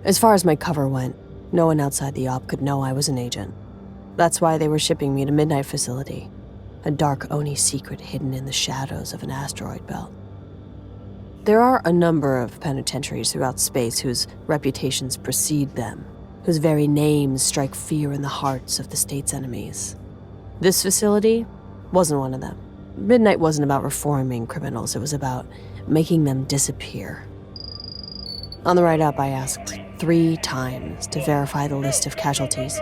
As far as my cover went, no one outside the op could know I was an agent. That's why they were shipping me to Midnight Facility, a dark Oni secret hidden in the shadows of an asteroid belt. There are a number of penitentiaries throughout space whose reputations precede them, whose very names strike fear in the hearts of the state's enemies. This facility wasn't one of them. Midnight wasn't about reforming criminals, it was about making them disappear. On the ride up, I asked 3 times to verify the list of casualties.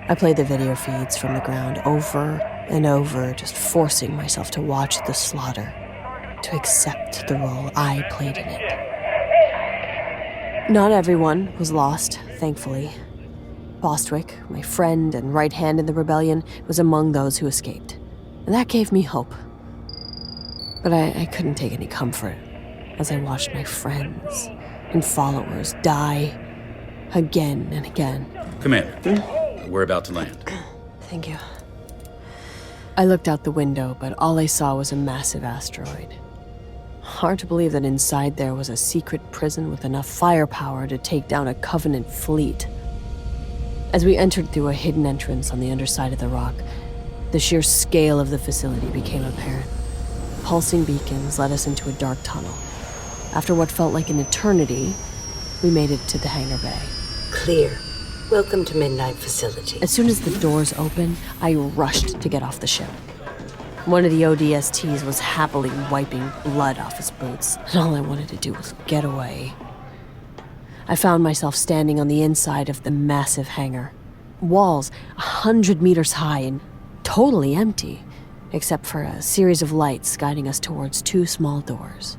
I played the video feeds from the ground over and over, just forcing myself to watch the slaughter, to accept the role I played in it. Not everyone was lost, thankfully. Bostwick, my friend and right hand in the rebellion, was among those who escaped, and that gave me hope. But I couldn't take any comfort as I watched my friends and followers die again and again. Commander, we're about to land. Thank you. I looked out the window, but all I saw was a massive asteroid. Hard to believe that inside there was a secret prison with enough firepower to take down a Covenant fleet. As we entered through a hidden entrance on the underside of the rock, the sheer scale of the facility became apparent. Pulsing beacons led us into a dark tunnel. After what felt like an eternity, we made it to the hangar bay. Clear. Welcome to Midnight Facility. As soon as the doors opened, I rushed to get off the ship. One of the ODSTs was happily wiping blood off his boots, and all I wanted to do was get away. I found myself standing on the inside of the massive hangar. Walls 100 meters high and totally empty, except for a series of lights guiding us towards 2 small doors.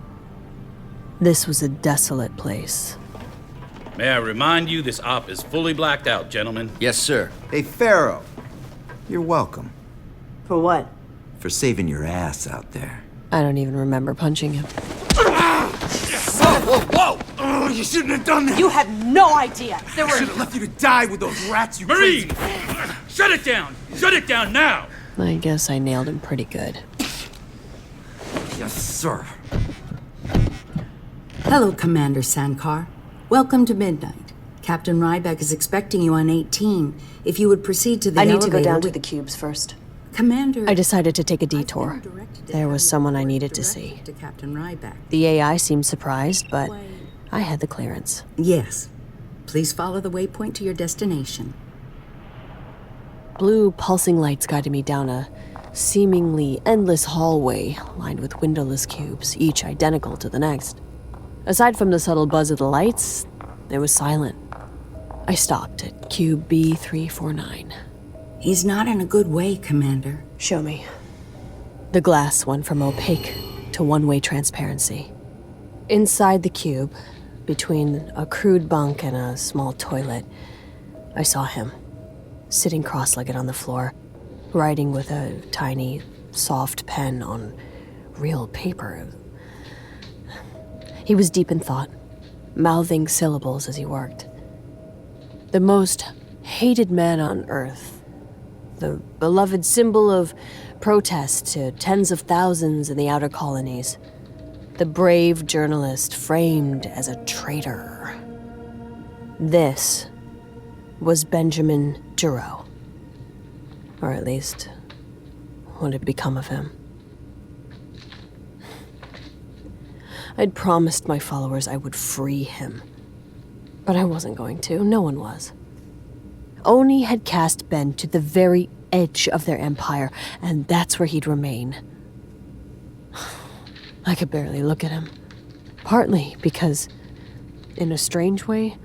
This was a desolate place. May I remind you, this op is fully blacked out, gentlemen. Yes, sir. Hey, Pharaoh. You're welcome. For what? For saving your ass out there. I don't even remember punching him. Whoa, whoa, whoa! Oh, you shouldn't have done that! You had no idea! There were... I should have left you to die with those rats, you Marine! crazy... Shut it down! Shut it down now! I guess I nailed him pretty good. Yes, sir. Hello, Commander Sankar. Welcome to Midnight. Captain Ryback is expecting you on 18. If you would proceed to the elevator... I need to go down to the cubes first. Commander... I decided to take a detour. There was someone I needed to see. To Captain Ryback. The AI seemed surprised, but I had the clearance. Yes. Please follow the waypoint to your destination. Blue pulsing lights guided me down a seemingly endless hallway lined with windowless cubes, each identical to the next. Aside from the subtle buzz of the lights, it was silent. I stopped at cube B-349. He's not in a good way, Commander. Show me. The glass went from opaque to one-way transparency. Inside the cube, between a crude bunk and a small toilet, I saw him, sitting cross-legged on the floor, writing with a tiny, soft pen on real paper. He was deep in thought, mouthing syllables as he worked. The most hated man on Earth, the beloved symbol of protest to tens of thousands in the outer colonies, the brave journalist framed as a traitor. This was Benjamin Giroux. Or at least, what had become of him. I'd promised my followers I would free him. But I wasn't going to. No one was. Oni had cast Ben to the very edge of their empire, and that's where he'd remain. I could barely look at him. Partly because, in a strange way,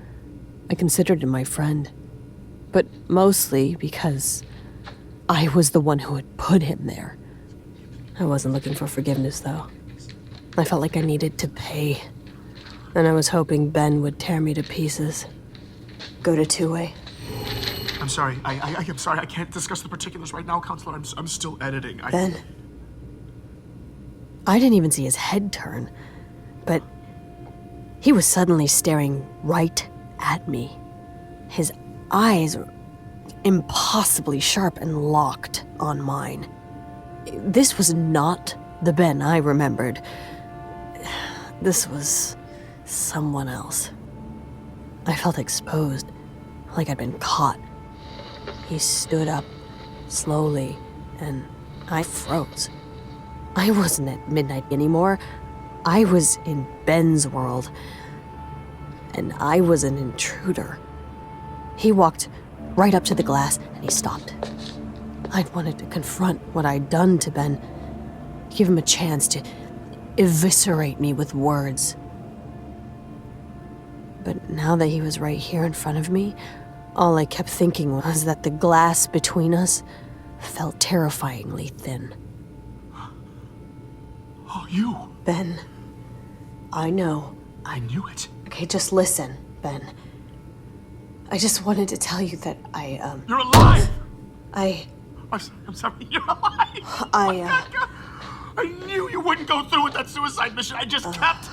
I considered him my friend. But mostly because I was the one who had put him there. I wasn't looking for forgiveness, though. I felt like I needed to pay. And I was hoping Ben would tear me to pieces. Go to two-way. I'm sorry. I'm sorry. I can't discuss the particulars right now, Counselor. I'm still editing. Ben. I didn't even see his head turn. But he was suddenly staring right at me. His eyes were impossibly sharp and locked on mine. This was not the Ben I remembered. This was someone else. I felt exposed, like I'd been caught. He stood up, slowly, and I froze. I wasn't at midnight anymore. I was in Ben's world, and I was an intruder. He walked right up to the glass, and he stopped. I wanted to confront what I'd done to Ben, give him a chance to eviscerate me with words. But now that he was right here in front of me, all I kept thinking was that the glass between us felt terrifyingly thin. Oh, you. Ben, I know. I knew it. Okay, just listen, Ben. I just wanted to tell you that You're alive! I'm sorry, you're alive! I knew you wouldn't go through with that suicide mission. I just kept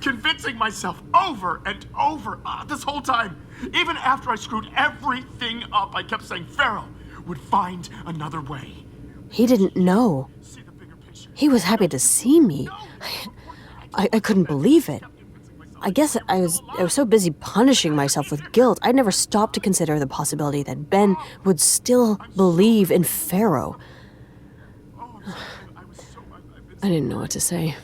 convincing myself over and over this whole time. Even after I screwed everything up, I kept saying Pharaoh would find another way. He didn't know. See the bigger picture. He was happy to see me. I couldn't believe it. I guess I was so busy punishing myself with guilt, I never stopped to consider the possibility that Ben would still believe in Pharaoh. I didn't know what to say.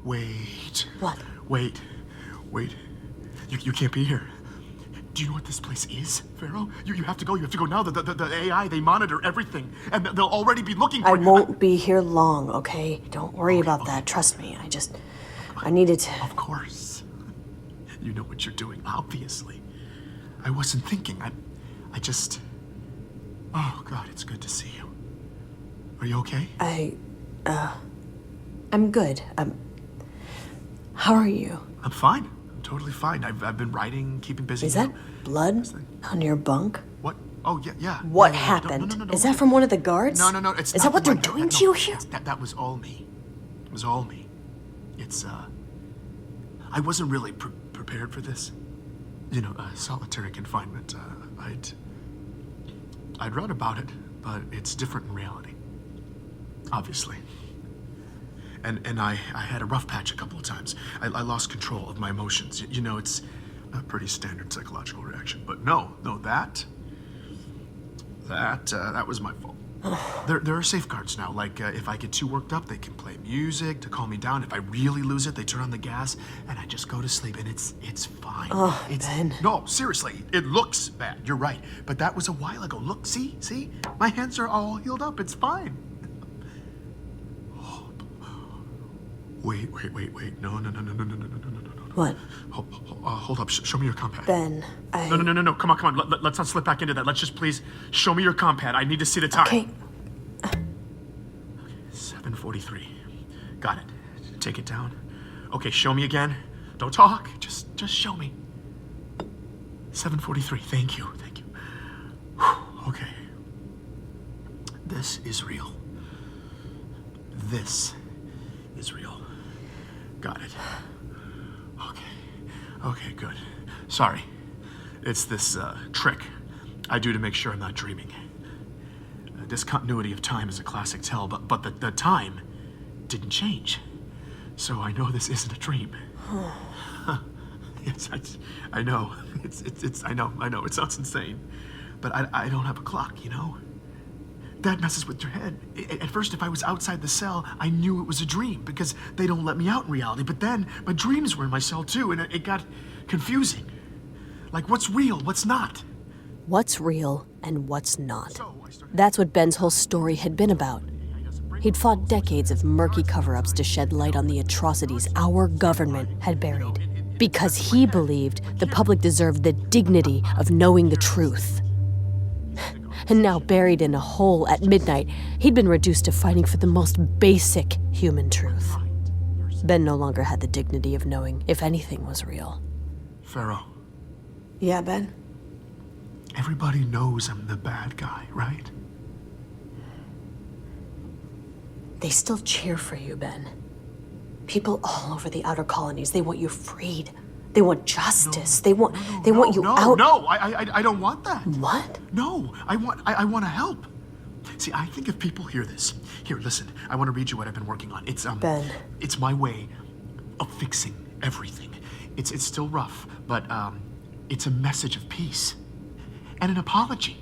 Wait. What? Wait. You can't be here. Do you know what this place is, Pharaoh? You have to go. You have to go now. The AI, they monitor everything. And they'll already be looking for I you. won't be here long, okay? Don't worry about that. Trust me. I needed to... Of course. You know what you're doing, obviously. I wasn't thinking. I just... Oh, God, it's good to see you. Are you okay? I'm good. How are you? I'm fine. I'm totally fine. I've been writing, keeping busy. Is that blood on your bunk? What? Oh, yeah. What Yeah. happened? No, Is that from one of the guards? No, it's Is not that what they're from doing no, to you here? That was all me. It was all me. It's, I wasn't really prepared for this. You know, solitary confinement. I'd read about it, but it's different in reality. Obviously. And I had a rough patch a couple of times. I lost control of my emotions. You know, it's a pretty standard psychological reaction. But no, that was my fault. There are safeguards now. Like, if I get too worked up, they can play music to calm me down. If I really lose it, they turn on the gas, and I just go to sleep, and it's fine. Oh, Ben. No, seriously, it looks bad. You're right. But that was a while ago. Look, see? My hands are all healed up. It's fine. Wait. No. What? Hold up. Show me your compad. Ben, No. Come on. Let's not slip back into that. Let's just please show me your compad. I need to see the time. Okay. 7:43. Got it. Take it down. Okay, show me again. Don't talk. Just show me. 7:43. Thank you. Whew. Okay. This is real. This is real. Got it. Okay, good. Sorry. It's this trick I do to make sure I'm not dreaming. Discontinuity of time is a classic tell, but the time didn't change. So I know this isn't a dream. Yes, I know. I know. It sounds insane. But I don't have a clock, you know? That messes with your head. At first, if I was outside the cell, I knew it was a dream because they don't let me out in reality. But then my dreams were in my cell too, and it got confusing. Like, what's real, what's not? What's real and what's not? That's what Ben's whole story had been about. He'd fought decades of murky cover-ups to shed light on the atrocities our government had buried, because he believed the public deserved the dignity of knowing the truth. And now, buried in a hole at midnight, he'd been reduced to fighting for the most basic human truth. Ben no longer had the dignity of knowing if anything was real. Pharaoh, Yeah, Ben? everybody knows I'm the bad guy, right? They still cheer for you, Ben. People all over the outer colonies, they want you freed. They want justice. They want you out. No, I don't want that. What? No, I want to help. See, I think if people hear this, here, listen, I want to read you what I've been working on. It's Ben. It's my way of fixing everything. It's still rough, but It's a message of peace and an apology.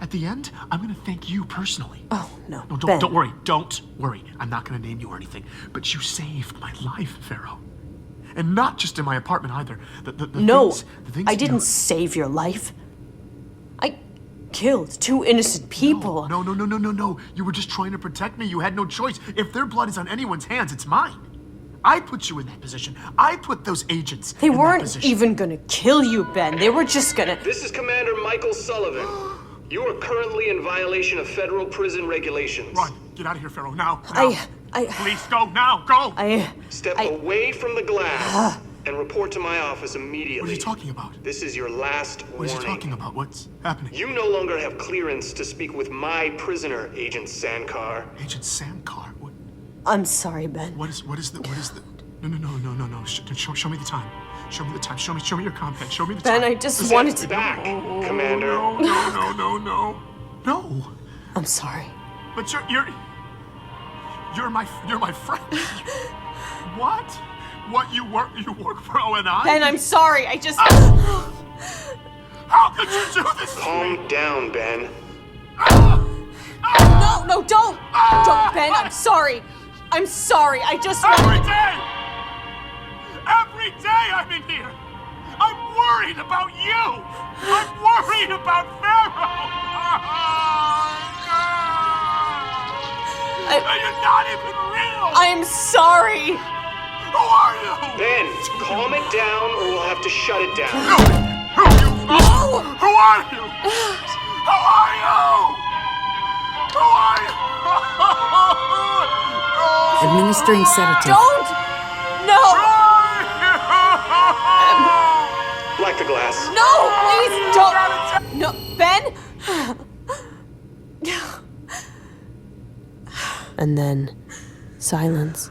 At the end, I'm gonna thank you personally. Oh, no. No, Ben. don't worry. Don't worry. I'm not gonna name you or anything. But you saved my life, Pharaoh. And not just in my apartment either. No, the things I you didn't know- save your life. I killed 2 innocent people. No. You were just trying to protect me. You had no choice. If their blood is on anyone's hands, it's mine. I put you in that position. I put those agents They in that weren't position. even gonna kill you, Ben. They were just gonna... This is Commander Michael Sullivan. You are currently in violation of federal prison regulations. Run. Get out of here, Pharaoh. Now. I- Please, go. Now. Go. Step away from the glass and report to my office immediately. What are you talking about? This is your last What warning. are you talking about? What's happening? You no longer have clearance to speak with my prisoner, Agent Sankar. Agent Sankar. What? I'm sorry, Ben. What is the? No. Show me the time. Show me the time. Show me your compact. Show me the Ben, time. I just wanted to... Back, Commander. No. I'm sorry. But you're my friend. What? What you work for O&I? Ben, I'm sorry. I just... How could you do this to me? Calm down, Ben. No, don't! Don't, Ben, I'm sorry. I'm sorry. I just wanted... Every day I'm in here. I'm worried about you. I'm worried about Pharaoh. You're not even real. I'm sorry. Who are you? Ben, calm it down or we'll have to shut it down. Who are you? Who are you? Who are you? Who are you? Administering sedative. Don't! No! Black the glass. No, please don't! No, Ben? And then, silence.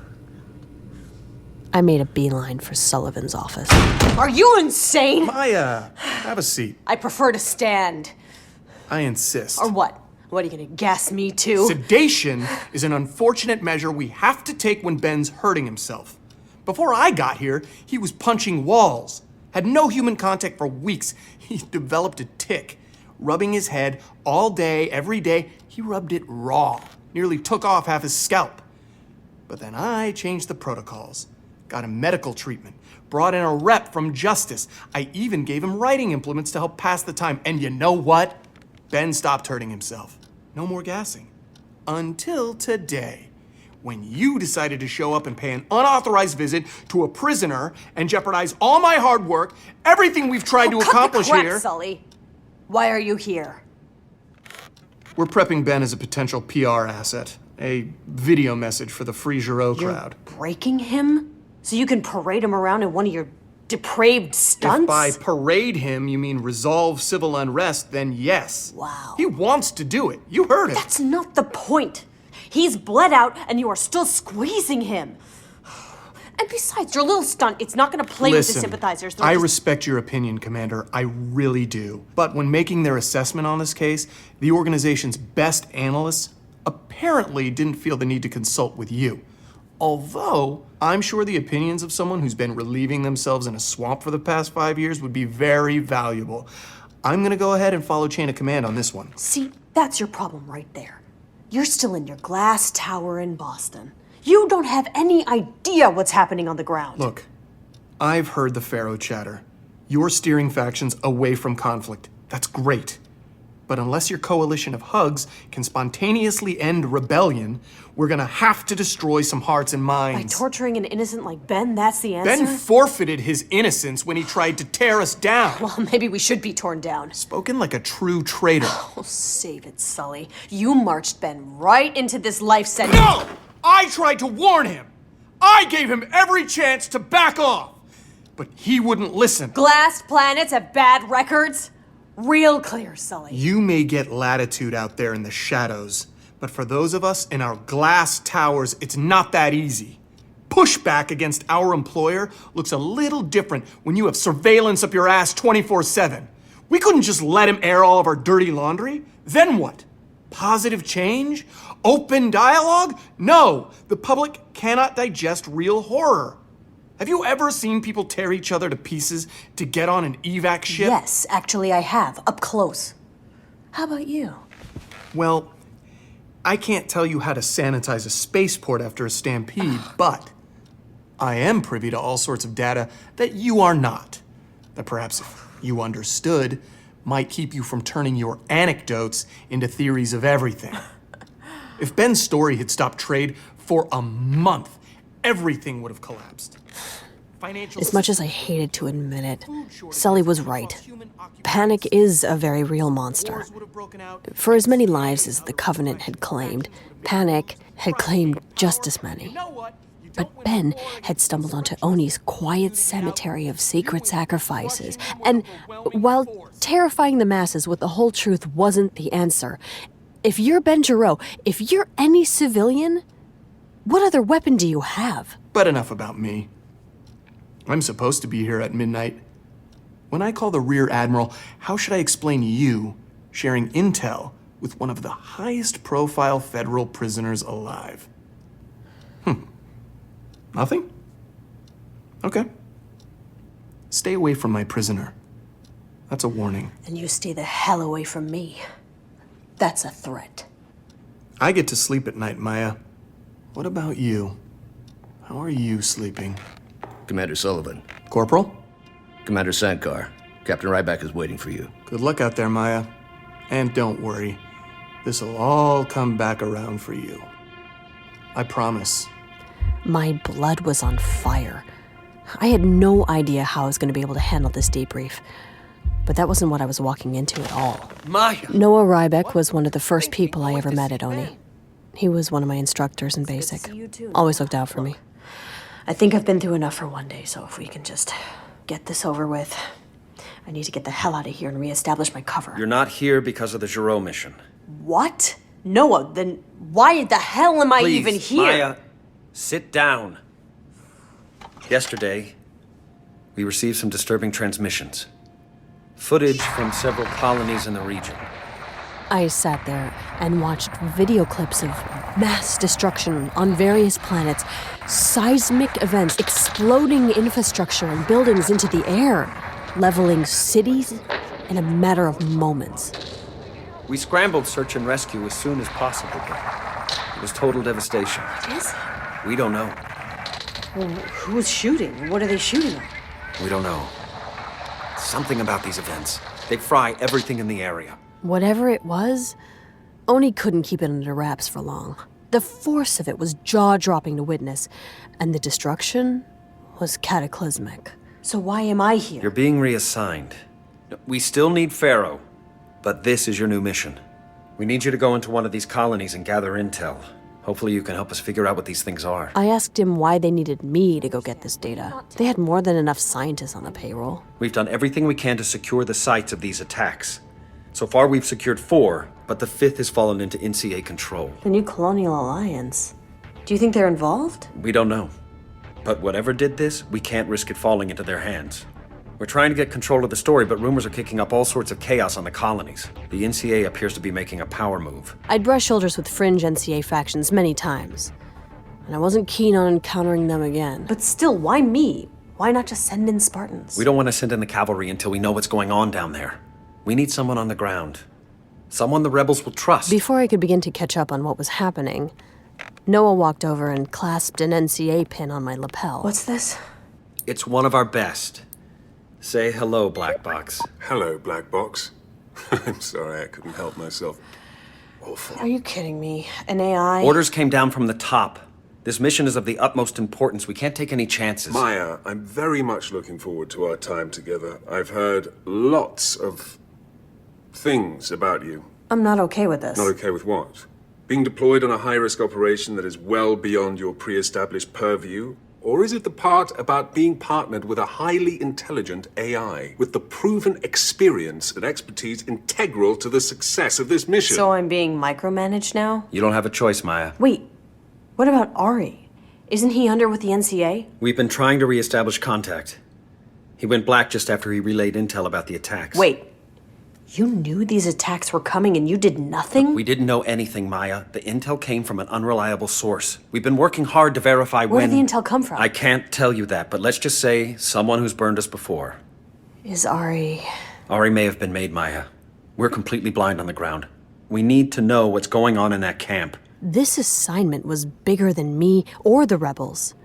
I made a beeline for Sullivan's office. Are you insane? Maya, have a seat. I prefer to stand. I insist. Or what? What, are you gonna gas me too? Sedation is an unfortunate measure we have to take when Ben's hurting himself. Before I got here, he was punching walls. Had no human contact for weeks. He developed a tic. Rubbing his head all day, every day, he rubbed it raw. Nearly took off half his scalp. But then I changed the protocols. Got him medical treatment. Brought in a rep from Justice. I even gave him writing implements to help pass the time. And you know what? Ben stopped hurting himself. No more gassing. Until today, when you decided to show up and pay an unauthorized visit to a prisoner and jeopardize all my hard work, everything we've tried to accomplish Cut the crap, here. Sully. Why are you here? We're prepping Ben as a potential PR asset. A video message for the Free Giro crowd. Breaking him? So you can parade him around in one of your depraved stunts? If by parade him you mean resolve civil unrest, then yes. Wow. He wants to do it. You heard him. That's not the point. He's bled out and you are still squeezing him. And besides, your little stunt, it's not gonna play with the sympathizers. They'll I just- respect your opinion, Commander. I really do. But when making their assessment on this case, the organization's best analysts apparently didn't feel the need to consult with you. Although, I'm sure the opinions of someone who's been relieving themselves in a swamp for the past 5 years would be very valuable. I'm gonna go ahead and follow chain of command on this one. See, that's your problem right there. You're still in your glass tower in Boston. You don't have any idea what's happening on the ground. Look, I've heard the Pharaoh chatter. You're steering factions away from conflict. That's great. But unless your coalition of hugs can spontaneously end rebellion, we're gonna have to destroy some hearts and By minds. torturing an innocent like Ben, that's the answer? Ben forfeited his innocence when he tried to tear us down. Well, maybe we should be torn down. Spoken like a true traitor. Oh, save it, Sully. You marched Ben right into this life sentence. No! I tried to warn him. I gave him every chance to back off. But he wouldn't listen. Glass planets have bad records? Real clear, Sully. You may get latitude out there in the shadows, but for those of us in our glass towers, it's not that easy. Pushback against our employer looks a little different when you have surveillance up your ass 24/7. We couldn't just let him air all of our dirty laundry. Then what? Positive change? Open dialogue? No, the public cannot digest real horror. Have you ever seen people tear each other to pieces to get on an evac ship? Yes, actually I have, up close. How about you? Well, I can't tell you how to sanitize a spaceport after a stampede, but I am privy to all sorts of data that you are not. That perhaps if you understood, might keep you from turning your anecdotes into theories of everything. If Ben's story had stopped trade for a month, everything would have collapsed. As much as I hated to admit it, Sully was right. Panic is a very real monster. For as many lives as the Covenant had claimed, Panic had claimed just as many. But Ben had stumbled onto Oni's quiet cemetery of secret sacrifices, and while terrifying the masses with the whole truth wasn't the answer, if you're Ben Giro, if you're any civilian, what other weapon do you have? But enough about me. I'm supposed to be here at midnight. When I call the Rear Admiral, how should I explain you sharing intel with one of the highest profile federal prisoners alive? Nothing? Okay. Stay away from my prisoner. That's a warning. And you stay the hell away from me. That's a threat. I get to sleep at night, Maya. What about you? How are you sleeping? Commander Sullivan. Corporal? Commander Sankar. Captain Ryback is waiting for you. Good luck out there, Maya. And don't worry. This'll all come back around for you. I promise. My blood was on fire. I had no idea how I was going to be able to handle this debrief. But that wasn't what I was walking into at all. Maya! Noah Ryback was one of the first people I ever met at Oni. He was one of my instructors in basic. Always looked out for me. I think I've been through enough for one day, so if we can just get this over with. I need to get the hell out of here and reestablish my cover. You're not here because of the Giro mission. What? Noah, then why the hell am I Please, even here? Maya, sit down. Yesterday, we received some disturbing transmissions. Footage from several colonies in the region. I sat there and watched video clips of mass destruction on various planets, seismic events, exploding infrastructure and buildings into the air, leveling cities in a matter of moments. We scrambled search and rescue as soon as possible, but it was total devastation. What is it? We don't know. Well, who's shooting? What are they shooting at? We don't know. Something about these events. They fry everything in the area. Whatever it was, Oni couldn't keep it under wraps for long. The force of it was jaw-dropping to witness, and the destruction was cataclysmic. So why am I here? You're being reassigned. We still need Pharaoh, but this is your new mission. We need you to go into one of these colonies and gather intel. Hopefully you can help us figure out what these things are. I asked him why they needed me to go get this data. They had more than enough scientists on the payroll. We've done everything we can to secure the sites of these attacks. So far, we've secured 4, but the 5th has fallen into NCA control. The new Colonial Alliance. Do you think they're involved? We don't know. But whatever did this, we can't risk it falling into their hands. We're trying to get control of the story, but rumors are kicking up all sorts of chaos on the colonies. The NCA appears to be making a power move. I'd brushed shoulders with fringe NCA factions many times, and I wasn't keen on encountering them again. But still, why me? Why not just send in Spartans? We don't want to send in the cavalry until we know what's going on down there. We need someone on the ground. Someone the rebels will trust. Before I could begin to catch up on what was happening, Noah walked over and clasped an NCA pin on my lapel. What's this? It's one of our best. Say hello, Black Box. Hello, Black Box. I'm sorry, I couldn't help myself. Awful. Are you kidding me? An AI? Orders came down from the top. This mission is of the utmost importance. We can't take any chances. Maya, I'm very much looking forward to our time together. I've heard lots of things about you. I'm not okay with this. Not okay with what? Being deployed on a high-risk operation that is well beyond your pre-established purview? Or is it the part about being partnered with a highly intelligent AI, with the proven experience and expertise integral to the success of this mission? So I'm being micromanaged now? You don't have a choice, Maya. Wait, what about Ari? Isn't he under with the NCA? We've been trying to reestablish contact. He went black just after he relayed intel about the attacks. Wait, You knew these attacks were coming and you did nothing? We didn't know anything, Maya. The intel came from an unreliable source. We've been working hard to verify Where when... did the intel come from? I can't tell you that, but let's just say someone who's burned us before. Is Ari... Ari may have been made, Maya. We're completely blind on the ground. We need to know what's going on in that camp. This assignment was bigger than me or the rebels.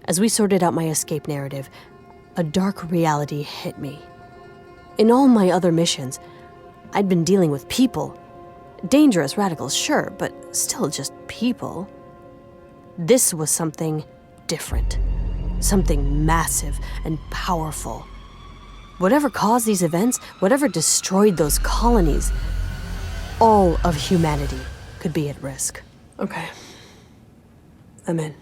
As we sorted out my escape narrative, a dark reality hit me. In all my other missions, I'd been dealing with people. Dangerous radicals, sure, but still just people. This was something different. Something massive and powerful. Whatever caused these events, whatever destroyed those colonies, all of humanity could be at risk. Okay. I'm in.